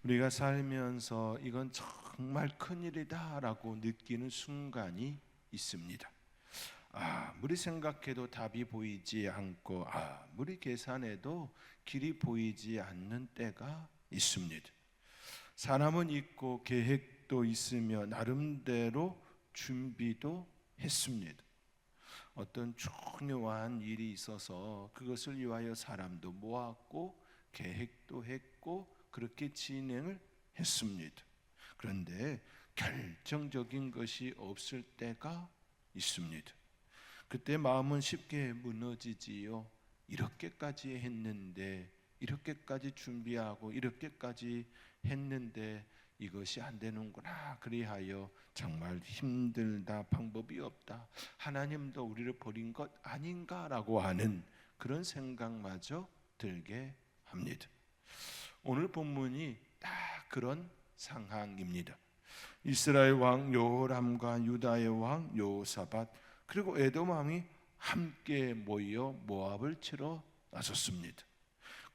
우리가 살면서 이건 정말 큰일이다라고 느끼는 순간이 있습니다. 아무리 생각해도 답이 보이지 않고 아무리 계산해도 길이 보이지 않는 때가 있습니다. 사람은 있고 계획도 있으며 나름대로 준비도 했습니다. 어떤 중요한 일이 있어서 그것을 위하여 사람도 모았고 계획도 했고 그렇게 진행을 했습니다. 그런데 결정적인 것이 없을 때가 있습니다. 그때 마음은 쉽게 무너지지요. 이렇게까지 했는데, 이렇게까지 준비하고 이렇게까지 했는데 이것이 안 되는구나. 그리하여 정말 힘들다, 방법이 없다, 하나님도 우리를 버린 것 아닌가라고 하는 그런 생각마저 들게 합니다. 오늘 본문이 딱 그런 상황입니다. 이스라엘 왕 여호람과 유다의 왕 여호사밧 그리고 에돔 왕이 함께 모여 모압을 치러 나섰습니다.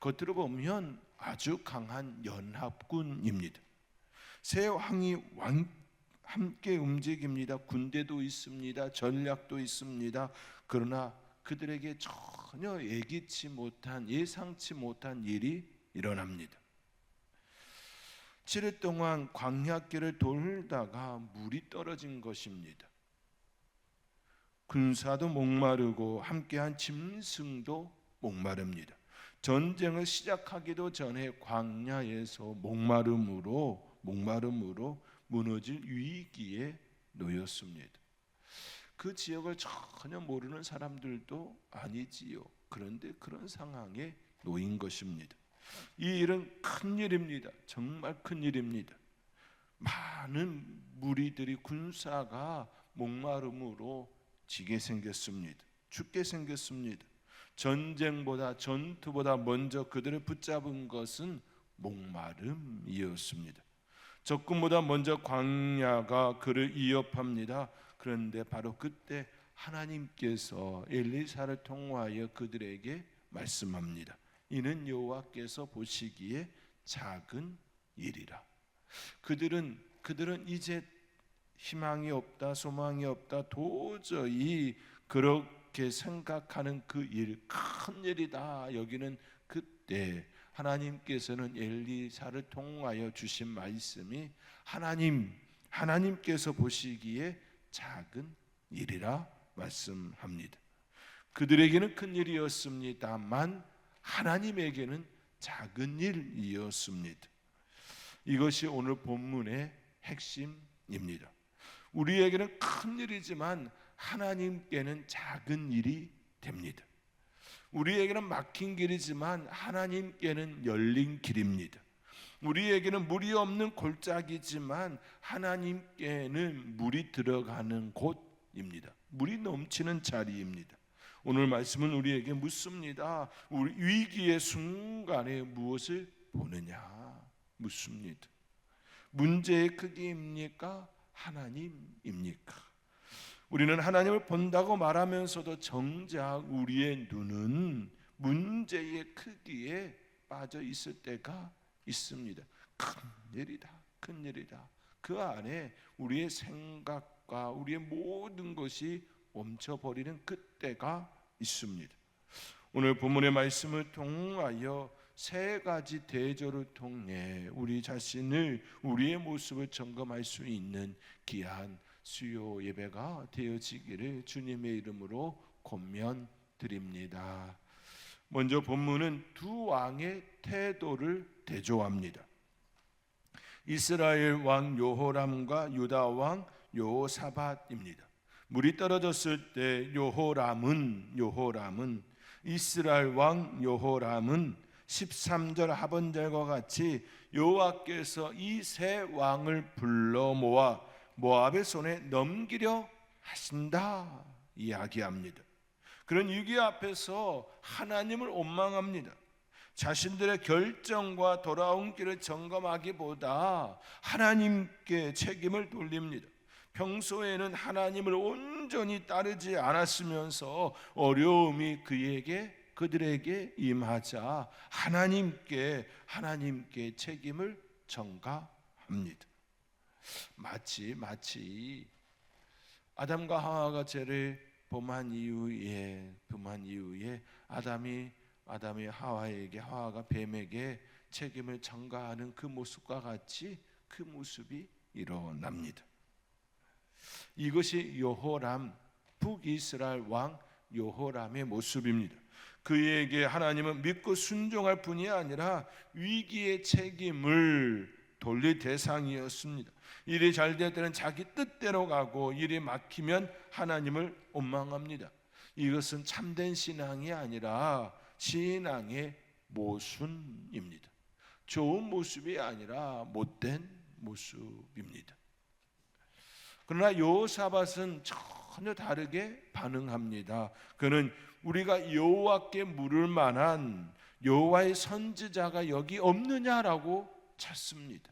겉으로 보면 아주 강한 연합군입니다. 세 왕이 함께 움직입니다. 군대도 있습니다. 전략도 있습니다. 그러나 그들에게 전혀 예기치 못한, 예상치 못한 일이 일어납니다. 7일 동안 광야길을 돌다가 물이 떨어진 것입니다. 군사도 목마르고 함께한 짐승도 목마릅니다. 전쟁을 시작하기도 전에 광야에서 목마름으로 무너질 위기에 놓였습니다. 그 지역을 전혀 모르는 사람들도 아니지요. 그런데 그런 상황에 놓인 것입니다. 이 일은 큰일입니다. 정말 큰일입니다. 많은 무리들이, 군사가 목마름으로 지게 생겼습니다. 죽게 생겼습니다. 전투보다 먼저 그들을 붙잡은 것은 목마름이었습니다. 적군보다 먼저 광야가 그를 위협합니다. 그런데 바로 그때 하나님께서 엘리사를 통하여 그들에게 말씀합니다. 이는 여호와께서 보시기에 작은 일이라. 그들은 이제 희망이 없다, 소망이 없다, 도저히 그렇게 생각하는 그 일, 큰 일이다 여기는 그때 하나님께서는 엘리사를 통하여 주신 말씀이 하나님께서 보시기에 작은 일이라 말씀합니다. 그들에게는 큰 일이었습니다만 하나님에게는 작은 일이었습니다. 이것이 오늘 본문의 핵심입니다. 우리에게는 큰 일이지만 하나님께는 작은 일이 됩니다. 우리에게는 막힌 길이지만 하나님께는 열린 길입니다. 우리에게는 물이 없는 골짜기지만 하나님께는 물이 들어가는 곳입니다. 물이 넘치는 자리입니다. 오늘 말씀은 우리에게 묻습니다. 우리 위기의 순간에 무엇을 보느냐 묻습니다. 문제의 크기입니까? 하나님입니까? 우리는 하나님을 본다고 말하면서도 정작 우리의 눈은 문제의 크기에 빠져 있을 때가 있습니다. 큰일이다. 그 안에 우리의 생각과 우리의 모든 것이 멈춰버리는 그때가 있습니다. 오늘 본문의 말씀을 통하여 세 가지 대조를 통해 우리 자신을, 우리의 모습을 점검할 수 있는 귀한 수요 예배가 되어지기를 주님의 이름으로 권면드립니다. 먼저 본문은 두 왕의 태도를 대조합니다. 이스라엘 왕 여호람과 유다 왕 여호사밧입니다. 물이 떨어졌을 때 여호람은 이스라엘 왕 여호람은 13절 하반절과 같이 여호와께서 이 세 왕을 불러 모아 모압의 손에 넘기려 하신다 이야기합니다. 그런 위기 앞에서 하나님을 원망합니다. 자신들의 결정과 돌아온 길을 점검하기보다 하나님께 책임을 돌립니다. 평소에는 하나님을 온전히 따르지 않았으면서 어려움이 그들에게 임하자 하나님께 책임을 전가합니다. 마치 아담과 하와가 죄를 범한 이후에 아담이 하와에게, 하와가 뱀에게 책임을 전가하는 그 모습과 같이 그 모습이 일어납니다. 이것이 여호람, 북이스라엘 왕 여호람의 모습입니다. 그에게 하나님은 믿고 순종할 뿐이 아니라 위기의 책임을 돌릴 대상이었습니다. 일이 잘 될 때는 자기 뜻대로 가고 일이 막히면 하나님을 원망합니다. 이것은 참된 신앙이 아니라 신앙의 모순입니다. 좋은 모습이 아니라 못된 모습입니다. 그러나 여호사밧은 전혀 다르게 반응합니다. 그는 우리가 여호와께 물을 만한 여호와의 선지자가 여기 없느냐라고 찾습니다.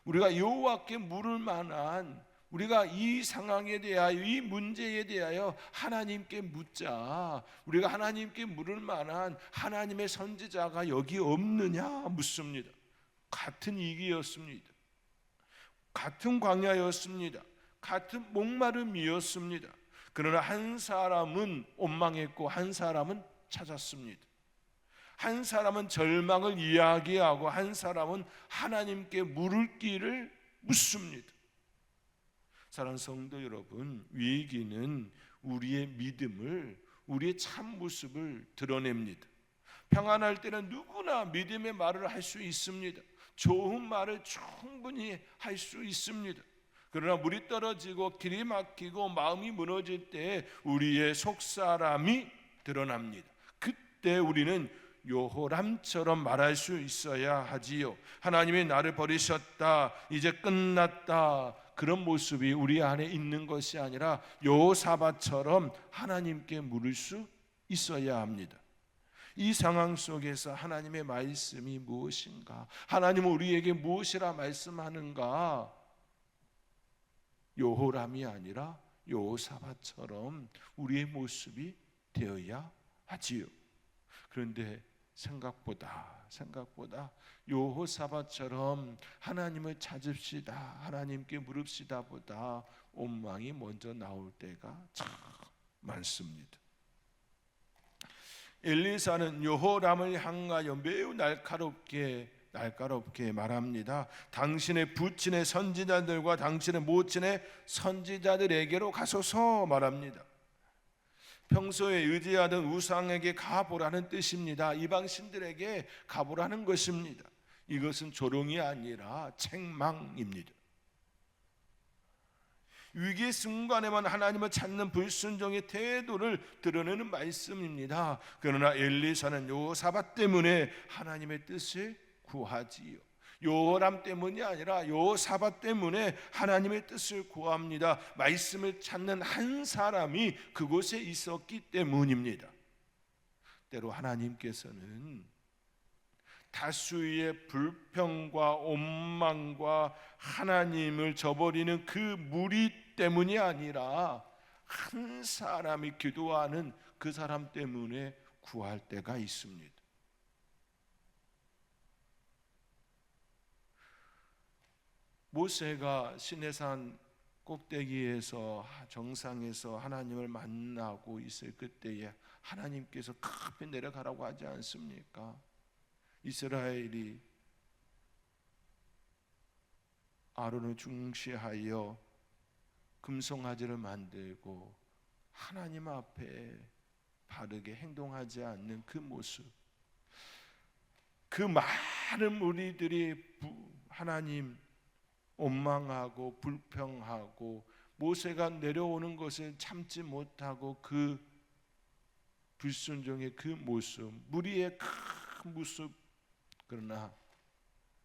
우리가 여호와께 물을 만한, 우리가 이 상황에 대하여, 이 문제에 대하여 하나님께 묻자. 우리가 하나님께 물을 만한 하나님의 선지자가 여기 없느냐 묻습니다. 같은 위기였습니다. 같은 광야였습니다. 같은 목마름이었습니다. 그러나 한 사람은 원망했고 한 사람은 찾았습니다. 한 사람은 절망을 이야기하고 한 사람은 하나님께 물을 길을 묻습니다. 사랑하는 성도 여러분, 위기는 우리의 믿음을, 우리의 참 모습을 드러냅니다. 평안할 때는 누구나 믿음의 말을 할 수 있습니다. 좋은 말을 충분히 할 수 있습니다. 그러나 물이 떨어지고 길이 막히고 마음이 무너질 때 우리의 속사람이 드러납니다. 그때 우리는 여호람처럼 말할 수 있어야 하지요. 하나님이 나를 버리셨다, 이제 끝났다, 그런 모습이 우리 안에 있는 것이 아니라 여호사밧처럼 하나님께 물을 수 있어야 합니다. 이 상황 속에서 하나님의 말씀이 무엇인가? 하나님은 우리에게 무엇이라 말씀하는가? 여호람이 아니라 여호사밧처럼 우리의 모습이 되어야 하지요. 그런데 생각보다 여호사밧처럼 하나님을 찾읍시다, 하나님께 물읍시다 보다 원망이 먼저 나올 때가 참 많습니다. 엘리사는 여호람을 향하여 매우 날카롭게 말합니다. 당신의 부친의 선지자들과 당신의 모친의 선지자들에게로 가소서 말합니다. 평소에 의지하던 우상에게 가보라는 뜻입니다. 이방신들에게 가보라는 것입니다. 이것은 조롱이 아니라 책망입니다. 위기의 순간에만 하나님을 찾는 불순종의 태도를 드러내는 말씀입니다. 그러나 엘리사는 여호사밧 때문에 하나님의 뜻을 구하지요. 여호람 때문이 아니라 여호사밧 때문에 하나님의 뜻을 구합니다. 말씀을 찾는 한 사람이 그곳에 있었기 때문입니다. 때로 하나님께서는 다수의 불평과 원망과 하나님을 저버리는 그 무리 때문이 아니라 한 사람이 기도하는 그 사람 때문에 구할 때가 있습니다. 모세가 시내산 꼭대기에서 정상에서 하나님을 만나고 있을 그때에 하나님께서 급히 내려가라고 하지 않습니까? 이스라엘이 아론을 중시하여 금송아지를 만들고 하나님 앞에 바르게 행동하지 않는 그 모습, 그 많은 무리들이 하나님 원망하고 불평하고 모세가 내려오는 것을 참지 못하고 그 불순종의 그 모습, 무리의 큰 모습, 그러나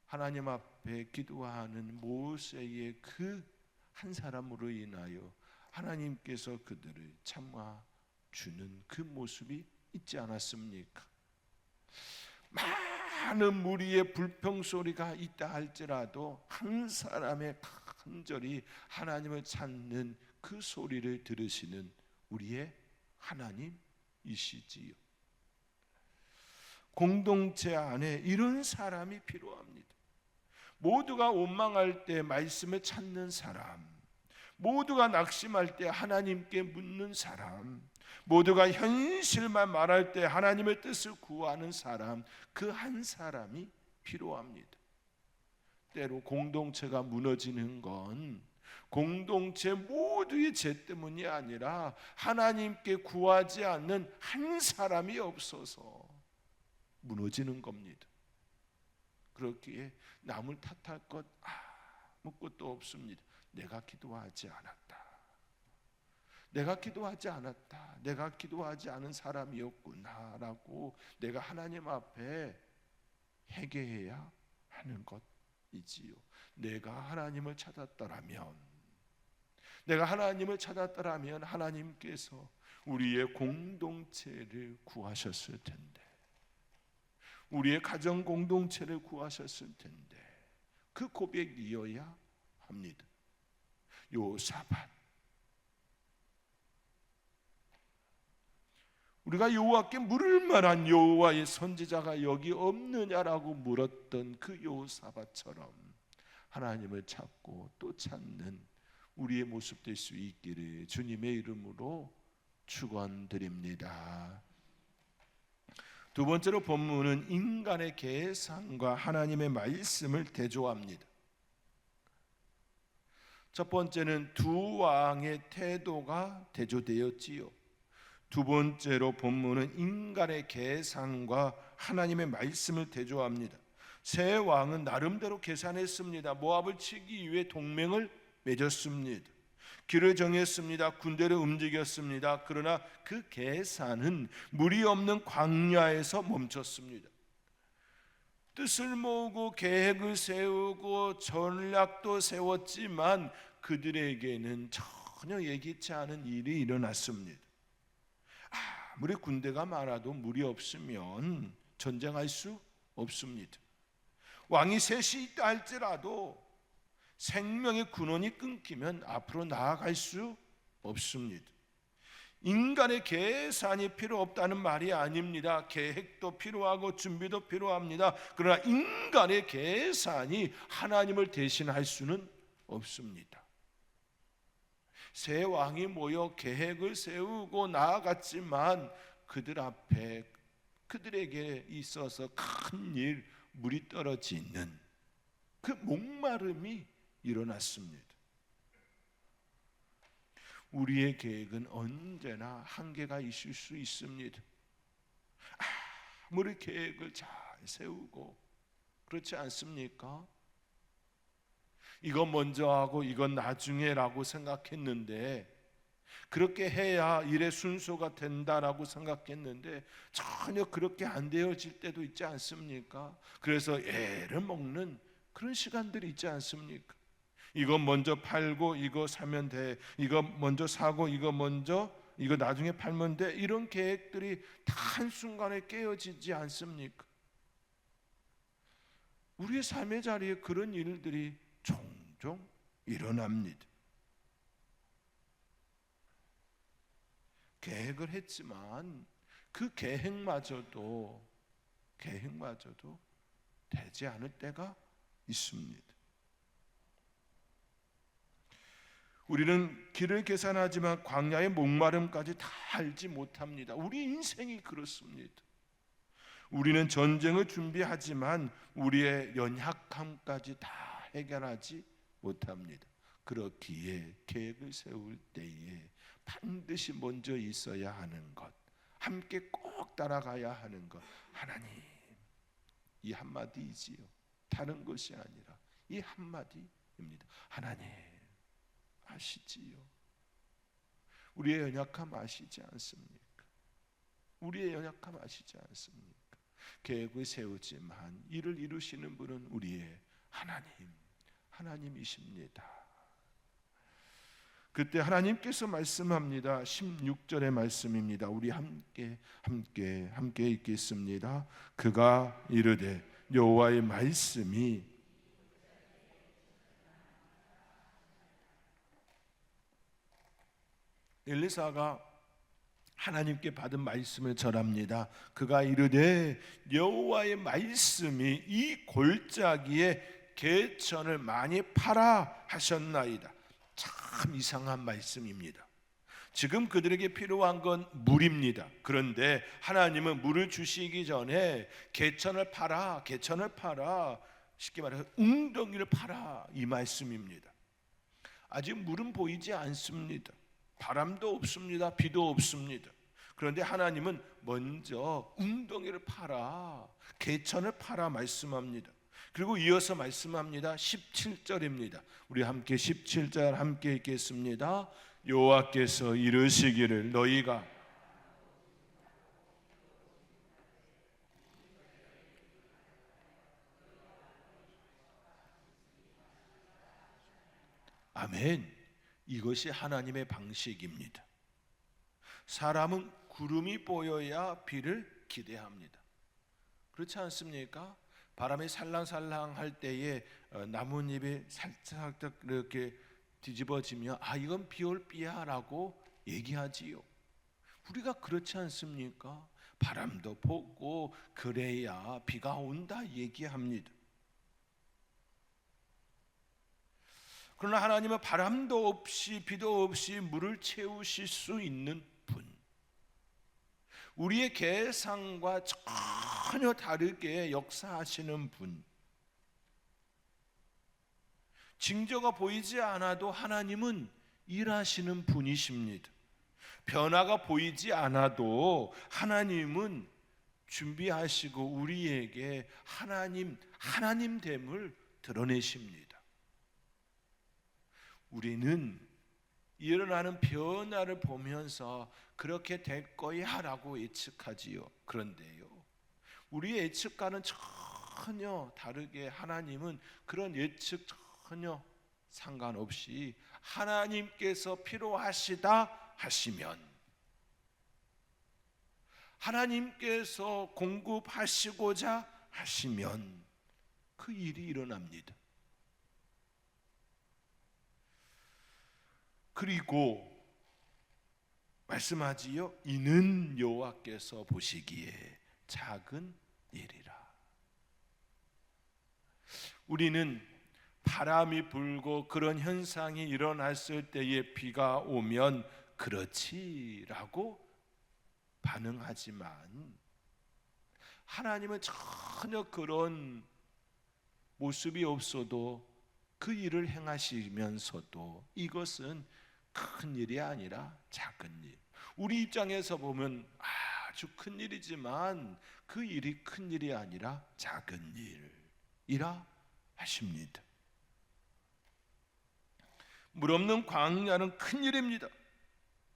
하나님 앞에 기도하는 모세의 그 한 사람으로 인하여 하나님께서 그들을 참아주는 그 모습이 있지 않았습니까? 많은 무리의 불평 소리가 있다 할지라도 한 사람의 간절히 하나님을 찾는 그 소리를 들으시는 우리의 하나님이시지요. 공동체 안에 이런 사람이 필요합니다. 모두가 원망할 때 말씀을 찾는 사람, 모두가 낙심할 때 하나님께 묻는 사람, 모두가 현실만 말할 때 하나님의 뜻을 구하는 사람, 그 한 사람이 필요합니다. 때로 공동체가 무너지는 건 공동체 모두의 죄 때문이 아니라 하나님께 구하지 않는 한 사람이 없어서 무너지는 겁니다. 그렇기에 남을 탓할 것 아무것도 없습니다. 내가 기도하지 않았다. 내가 기도하지 않았다. 내가 기도하지 않은 사람이었구나라고 내가 하나님 앞에 회개해야 하는 것이지요. 내가 하나님을 찾았더라면 하나님께서 우리의 공동체를 구하셨을 텐데, 우리의 가정 공동체를 구하셨을 텐데, 그 고백이어야 합니다. 요사밧, 우리가 여호와께 물을 만한 여호와의 선지자가 여기 없느냐라고 물었던 그 여호사밧처럼 하나님을 찾고 또 찾는 우리의 모습 될 수 있기를 주님의 이름으로 축원드립니다. 두 번째로 본문은 인간의 계산과 하나님의 말씀을 대조합니다. 첫 번째는 두 왕의 태도가 대조되었지요. 두 번째로 본문은 인간의 계산과 하나님의 말씀을 대조합니다. 세 왕은 나름대로 계산했습니다. 모압을 치기 위해 동맹을 맺었습니다. 길을 정했습니다. 군대를 움직였습니다. 그러나 그 계산은 물이 없는 광야에서 멈췄습니다. 뜻을 모으고 계획을 세우고 전략도 세웠지만 그들에게는 전혀 예기치 않은 일이 일어났습니다. 아무리 군대가 많아도 물이 없으면 전쟁할 수 없습니다. 왕이 셋이 있다 할지라도 생명의 근원이 끊기면 앞으로 나아갈 수 없습니다. 인간의 계산이 필요 없다는 말이 아닙니다. 계획도 필요하고 준비도 필요합니다. 그러나 인간의 계산이 하나님을 대신할 수는 없습니다. 세 왕이 모여 계획을 세우고 나아갔지만 그들 앞에 그들에게 있어서 큰 일, 물이 떨어지는 그 목마름이 일어났습니다. 우리의 계획은 언제나 한계가 있을 수 있습니다. 아무리 계획을 잘 세우고 그렇지 않습니까? 이건 먼저 하고 이건 나중에라고 생각했는데, 그렇게 해야 일의 순서가 된다라고 생각했는데 전혀 그렇게 안 되어질 때도 있지 않습니까? 그래서 애를 먹는 그런 시간들이 있지 않습니까? 이거 먼저 팔고 이거 사면 돼, 이거 먼저 사고 이거 나중에 팔면 돼, 이런 계획들이 다 한순간에 깨어지지 않습니까? 우리의 삶의 자리에 그런 일들이 종종 일어납니다. 계획을 했지만 그 계획마저도 되지 않을 때가 있습니다. 우리는 길을 계산하지만 광야의 목마름까지 다 알지 못합니다. 우리 인생이 그렇습니다. 우리는 전쟁을 준비하지만 우리의 연약함까지 다 해결하지 못합니다. 그렇기에 계획을 세울 때에 반드시 먼저 있어야 하는 것, 함께 꼭 따라가야 하는 것, 하나님, 이 한마디이지요. 다른 것이 아니라 이 한마디입니다. 하나님 아시지요. 우리의 연약함 아시지 않습니까? 우리의 연약함 아시지 않습니까? 계획을 세우지만 이를 이루시는 분은 우리의 하나님이십니다. 그때 하나님께서 말씀합니다. 16절의 말씀입니다. 우리 함께 읽겠습니다. 그가 이르되 여호와의 말씀이 엘리사가 하나님께 받은 말씀을 전합니다. 그가 이르되 여호와의 말씀이 이 골짜기에 개천을 많이 파라 하셨나이다. 참 이상한 말씀입니다. 지금 그들에게 필요한 건 물입니다. 그런데 하나님은 물을 주시기 전에 개천을 파라, 개천을 파라, 쉽게 말해서 웅덩이를 파라, 이 말씀입니다. 아직 물은 보이지 않습니다. 바람도 없습니다. 비도 없습니다. 그런데 하나님은 먼저 웅덩이를 파라, 개천을 파라 말씀합니다. 그리고 이어서 말씀합니다. 17절입니다. 우리 함께 17절 함께 읽겠습니다. 여호와께서 이르시기를 너희가 아멘. 이것이 하나님의 방식입니다. 사람은 구름이 보여야 비를 기대합니다. 그렇지 않습니까? 바람이 살랑살랑 할 때에 나뭇잎이 살짝 이렇게 뒤집어지면 이건 비올 비야 라고 얘기하지요. 우리가 그렇지 않습니까? 바람도 보고 그래야 비가 온다 얘기합니다. 그러나 하나님은 바람도 없이 비도 없이 물을 채우실 수 있는 분, 우리의 계산과 전혀 다르게 역사하시는 분, 징조가 보이지 않아도 하나님은 일하시는 분이십니다. 변화가 보이지 않아도 하나님은 준비하시고 우리에게 하나님됨을 드러내십니다. 우리는 일어나는 변화를 보면서 그렇게 될 거야 라고 예측하지요. 그런데요, 우리의 예측과는 전혀 다르게 하나님은 그런 예측 전혀 상관없이 하나님께서 필요하시다 하시면, 하나님께서 공급하시고자 하시면 그 일이 일어납니다. 그리고 말씀하지요. 이는 여호와께서 보시기에 작은 일이라. 우리는 바람이 불고 그런 현상이 일어났을 때에 비가 오면 그렇지라고 반응하지만, 하나님은 전혀 그런 모습이 없어도 그 일을 행하시면서도 이것은 큰 일이 아니라 작은 일, 우리 입장에서 보면 아주 큰 일이지만 그 일이 큰 일이 아니라 작은 일이라 하십니다. 물 없는 광야는 큰 일입니다.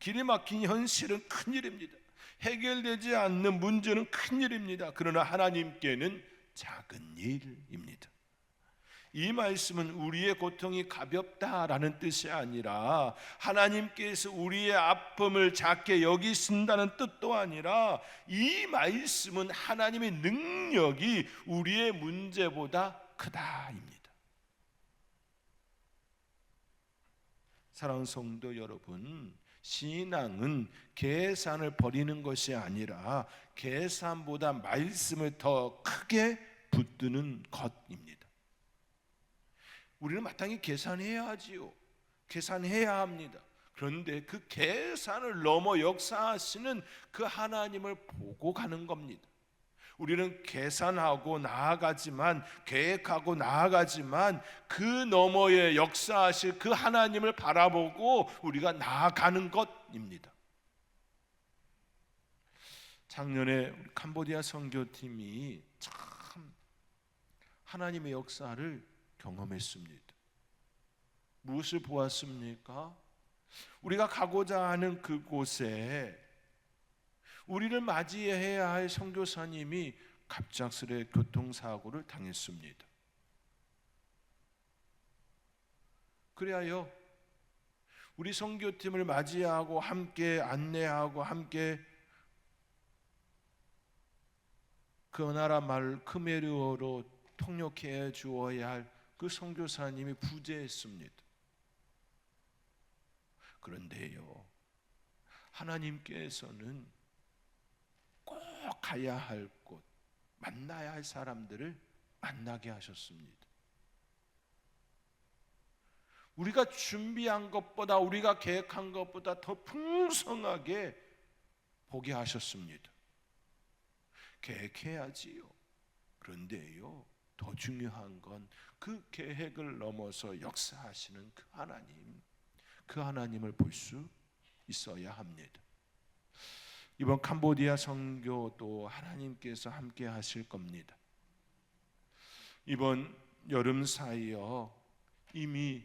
길이 막힌 현실은 큰 일입니다. 해결되지 않는 문제는 큰 일입니다. 그러나 하나님께는 작은 일입니다. 이 말씀은 우리의 고통이 가볍다라는 뜻이 아니라 하나님께서 우리의 아픔을 작게 여기신다는 뜻도 아니라, 이 말씀은 하나님의 능력이 우리의 문제보다 크다입니다. 사랑하는 성도 여러분, 신앙은 계산을 버리는 것이 아니라 계산보다 말씀을 더 크게 붙드는 것입니다. 우리는 마땅히 계산해야 하지요. 계산해야 합니다. 그런데 그 계산을 넘어 역사하시는 그 하나님을 보고 가는 겁니다. 우리는 계산하고 나아가지만, 계획하고 나아가지만 그 너머에 역사하실 그 하나님을 바라보고 우리가 나아가는 것입니다. 작년에 캄보디아 선교팀이 참 하나님의 역사를 경험했습니다. 무엇을 보았습니까? 우리가 가고자 하는 그곳에 우리를 맞이해야 할 선교사님이 갑작스레 교통사고를 당했습니다. 그리하여 우리 선교팀을 맞이하고 함께 안내하고 함께 그 나라 말 크메르어로 통역해 주어야 할 그 선교사님이 부재했습니다. 그런데요, 하나님께서는 꼭 가야 할 곳, 만나야 할 사람들을 만나게 하셨습니다. 우리가 준비한 것보다, 우리가 계획한 것보다 더 풍성하게 보게 하셨습니다. 계획해야지요. 그런데요, 더 중요한 건 그 계획을 넘어서 역사하시는 그 하나님, 그 하나님을 볼 수 있어야 합니다. 이번 캄보디아 선교도 하나님께서 함께 하실 겁니다. 이번 여름 사이에 이미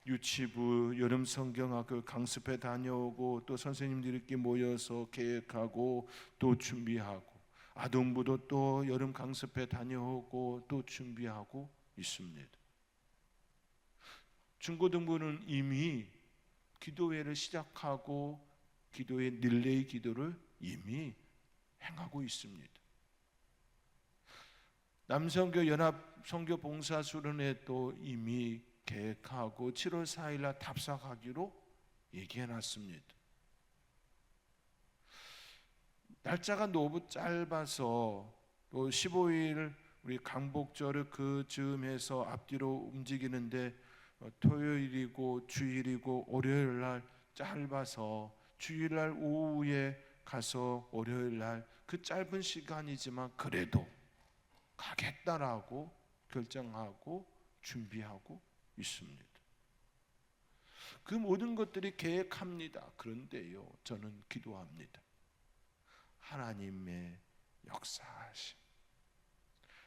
유치부, 여름 성경학교 강습회 다녀오고, 또 선생님들끼리 모여서 계획하고 또 준비하고, 아동부도 또 여름 강습회 다녀오고 또 준비하고 있습니다. 중고등부는 이미 기도회를 시작하고 기도회 릴레이 기도를 이미 행하고 있습니다. 남성교 연합 선교 봉사 수련회도 이미 계획하고 7월 4일 날 답사하기로 얘기해 놨습니다. 날짜가 너무 짧아서 또 15일 우리 강복절을 그 즈음해서 앞뒤로 움직이는데 토요일이고 주일이고 월요일 날 짧아서 주일 날 오후에 가서 월요일 날 그 짧은 시간이지만 그래도 가겠다라고 결정하고 준비하고 있습니다. 그 모든 것들이 계획합니다. 그런데요, 저는 기도합니다. 하나님의 역사하심,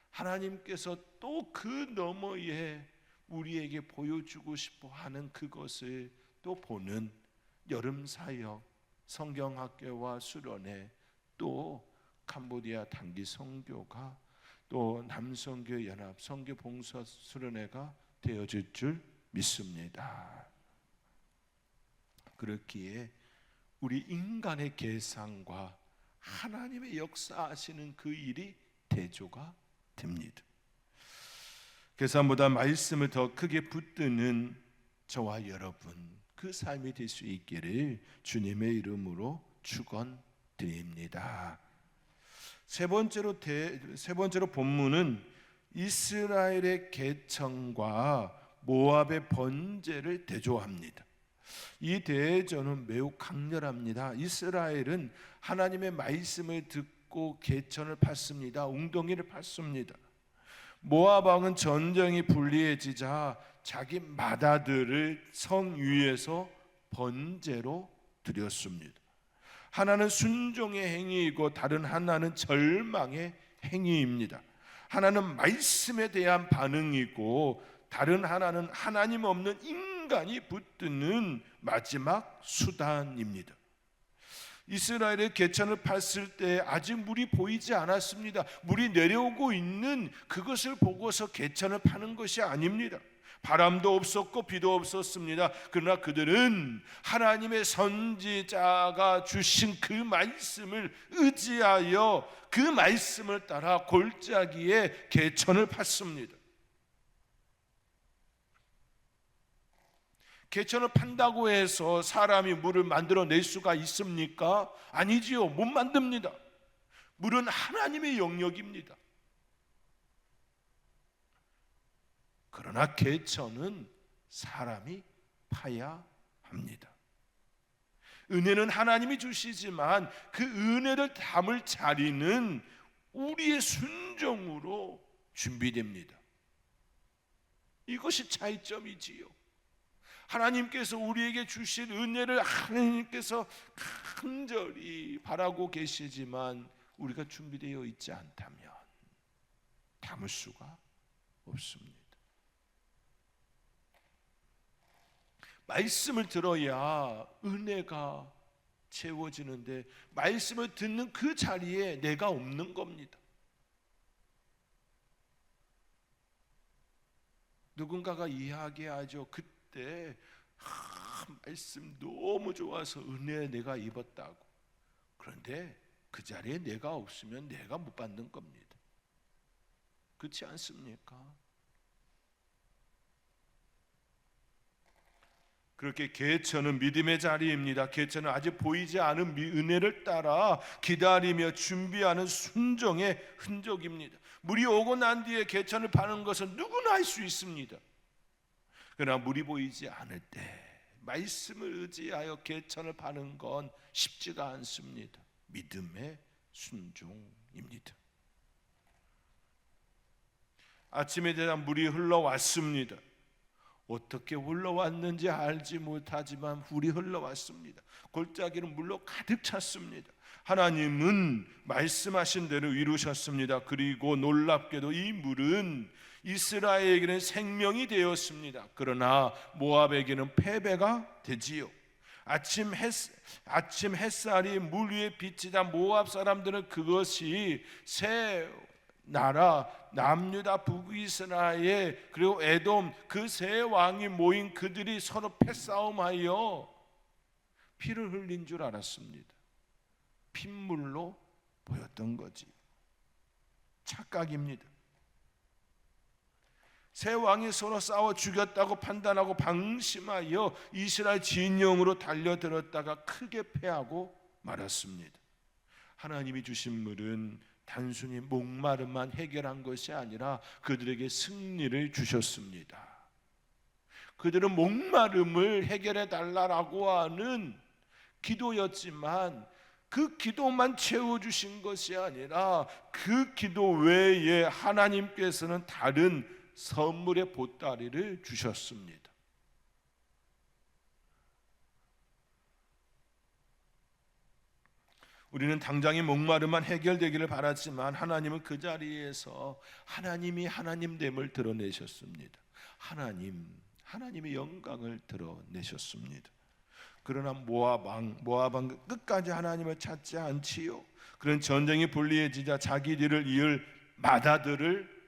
하나님께서 또 그 너머에 우리에게 보여주고 싶어 하는 그것을 또 보는 여름 사역 성경학교와 수련회, 또 캄보디아 단기 선교가, 또 남선교 연합 선교 봉사 수련회가 되어질 줄 믿습니다. 그렇기에 우리 인간의 계산과 하나님의 역사하시는 그 일이 대조가 됩니다. 계산보다 말씀을 더 크게 붙드는 저와 여러분, 그 삶이 될 수 있기를 주님의 이름으로 축원드립니다. 세 번째로 본문은 이스라엘의 개천과 모압의 번제를 대조합니다. 이 대조는 매우 강렬합니다. 이스라엘은 하나님의 말씀을 듣고 개천을 팠습니다. 웅덩이를 팠습니다. 모압 왕은 전쟁이 불리해지자 자기 맏아들을 성 위에서 번제로 드렸습니다. 하나는 순종의 행위이고 다른 하나는 절망의 행위입니다. 하나는 말씀에 대한 반응이고 다른 하나는 하나님 없는 인간이 붙드는 마지막 수단입니다. 이스라엘의 개천을 팠을 때 아직 물이 보이지 않았습니다. 물이 내려오고 있는 그것을 보고서 개천을 파는 것이 아닙니다. 바람도 없었고 비도 없었습니다. 그러나 그들은 하나님의 선지자가 주신 그 말씀을 의지하여 그 말씀을 따라 골짜기에 개천을 팠습니다. 개천을 판다고 해서 사람이 물을 만들어낼 수가 있습니까? 아니지요. 못 만듭니다. 물은 하나님의 영역입니다. 그러나 개천은 사람이 파야 합니다. 은혜는 하나님이 주시지만 그 은혜를 담을 자리는 우리의 순종으로 준비됩니다. 이것이 차이점이지요. 하나님께서 우리에게 주신 은혜를 하나님께서 간절히 바라고 계시지만 우리가 준비되어 있지 않다면 담을 수가 없습니다. 말씀을 들어야 은혜가 채워지는데 말씀을 듣는 그 자리에 내가 없는 겁니다. 누군가가 이야기하죠. 그때 말씀 너무 좋아서 은혜 내가 입었다고. 그런데 그 자리에 내가 없으면 내가 못 받는 겁니다. 그렇지 않습니까? 그렇게 개천은 믿음의 자리입니다. 개천은 아직 보이지 않은 은혜를 따라 기다리며 준비하는 순종의 흔적입니다. 물이 오고 난 뒤에 개천을 파는 것은 누구나 할 수 있습니다. 그러나 물이 보이지 않을 때 말씀을 의지하여 개천을 파는 건 쉽지가 않습니다. 믿음의 순종입니다. 아침에 되자 물이 흘러왔습니다. 어떻게 흘러왔는지 알지 못하지만 물이 흘러왔습니다. 골짜기는 물로 가득 찼습니다. 하나님은 말씀하신 대로 이루셨습니다. 그리고 놀랍게도 이 물은 이스라엘에게는 생명이 되었습니다. 그러나 모압에게는 패배가 되지요. 아침 햇살이 물 위에 비치자 모압 사람들은 그것이 새 나라 남유다 북이스라엘 그리고 에돔 그 세 왕이 모인 그들이 서로 패싸움하여 피를 흘린 줄 알았습니다. 핏물로 보였던 거지. 착각입니다. 세 왕이 서로 싸워 죽였다고 판단하고 방심하여 이스라엘 진영으로 달려들었다가 크게 패하고 말았습니다. 하나님이 주신 물은 단순히 목마름만 해결한 것이 아니라 그들에게 승리를 주셨습니다. 그들은 목마름을 해결해 달라고 하는 기도였지만 그 기도만 채워주신 것이 아니라 그 기도 외에 하나님께서는 다른 선물의 보따리를 주셨습니다. 우리는 당장의 목마름만 해결되기를 바랐지만 하나님은 그 자리에서 하나님이 하나님됨을 드러내셨습니다. 하나님의 영광을 드러내셨습니다. 그러나 모압 왕 끝까지 하나님을 찾지 않지요. 그런 전쟁이 불리해지자 자기 뒤를 이을 맏아들을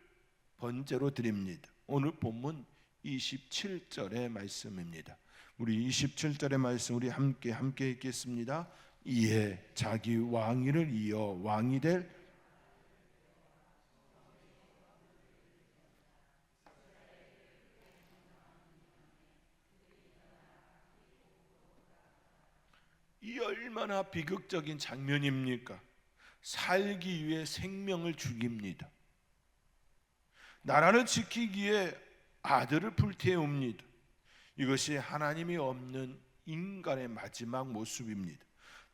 번제로 드립니다. 오늘 본문 27절의 말씀입니다. 우리 27절의 말씀 우리 함께 읽겠습니다. 이에 자기 왕위를 이어 왕이 될 이 얼마나 비극적인 장면입니까? 살기 위해 생명을 죽입니다. 나라를 지키기 위해 아들을 불태웁니다. 이것이 하나님이 없는 인간의 마지막 모습입니다.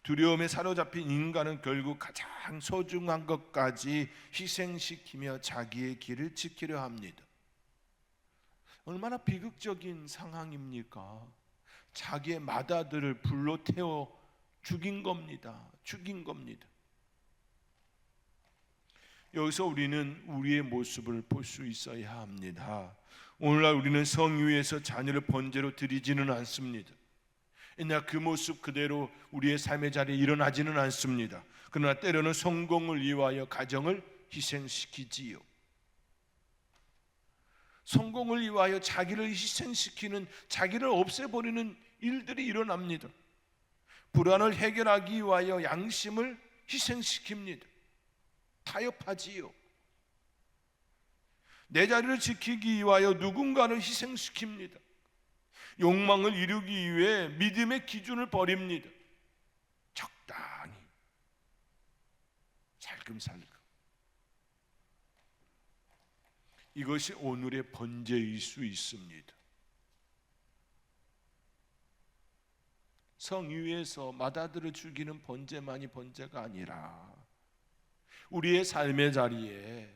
두려움에 사로잡힌 인간은 결국 가장 소중한 것까지 희생시키며 자기의 길을 지키려 합니다. 얼마나 비극적인 상황입니까? 자기의 맏아들을 불로 태워 죽인 겁니다. 여기서 우리는 우리의 모습을 볼 수 있어야 합니다. 오늘날 우리는 성위에서 자녀를 번제로 드리지는 않습니다. 옛날 그 모습 그대로 우리의 삶의 자리에 일어나지는 않습니다. 그러나 때로는 성공을 위하여 가정을 희생시키지요. 성공을 위하여 자기를 희생시키는, 자기를 없애버리는 일들이 일어납니다. 불안을 해결하기 위하여 양심을 희생시킵니다. 타협하지요. 내 자리를 지키기 위하여 누군가를 희생시킵니다. 욕망을 이루기 위해 믿음의 기준을 버립니다. 적당히 살금살금. 이것이 오늘의 번제일 수 있습니다. 성 위에서 맏아들을 죽이는 번제만이 번제가 아니라 우리의 삶의 자리에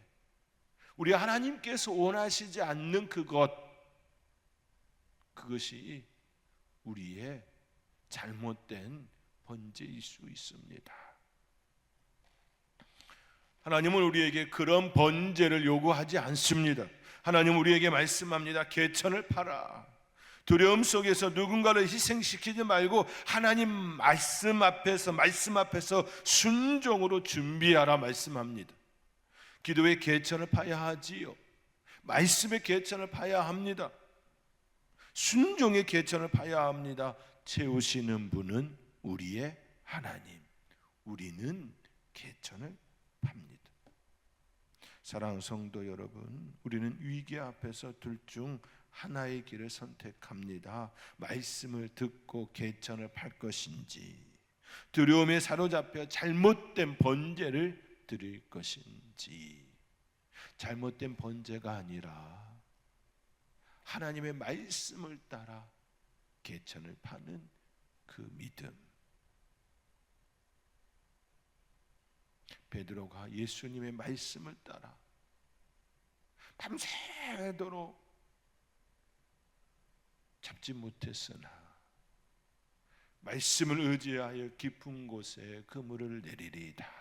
우리 하나님께서 원하시지 않는 그것이 우리의 잘못된 번제일 수 있습니다. 하나님은 우리에게 그런 번제를 요구하지 않습니다. 하나님은 우리에게 말씀합니다. 개천을 팔아. 두려움 속에서 누군가를 희생시키지 말고 하나님 말씀 앞에서 순종으로 준비하라 말씀합니다. 기도의 개천을 파야 하지요. 말씀의 개천을 파야 합니다. 순종의 개천을 파야 합니다. 채우시는 분은 우리의 하나님. 우리는 개천을 팝니다. 사랑하는 성도 여러분, 우리는 위기 앞에서 둘 중 하나의 길을 선택합니다. 말씀을 듣고 개천을 팔 것인지, 두려움에 사로잡혀 잘못된 번제를 드릴 것인지. 잘못된 번제가 아니라 하나님의 말씀을 따라 개천을 파는 그 믿음. 베드로가 예수님의 말씀을 따라 밤새도록 잡지 못했으나 말씀을 의지하여 깊은 곳에 그물을 내리리이다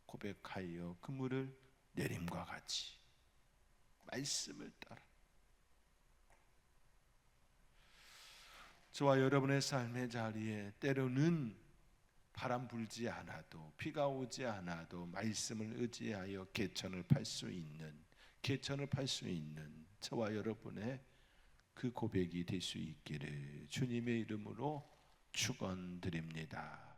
고백하여 그물을 내림과 같이 말씀을 따라 저와 여러분의 삶의 자리에 때로는 바람 불지 않아도 비가 오지 않아도 말씀을 의지하여 개천을 팔 수 있는 저와 여러분의 그 고백이 될 수 있기를 주님의 이름으로 축원드립니다.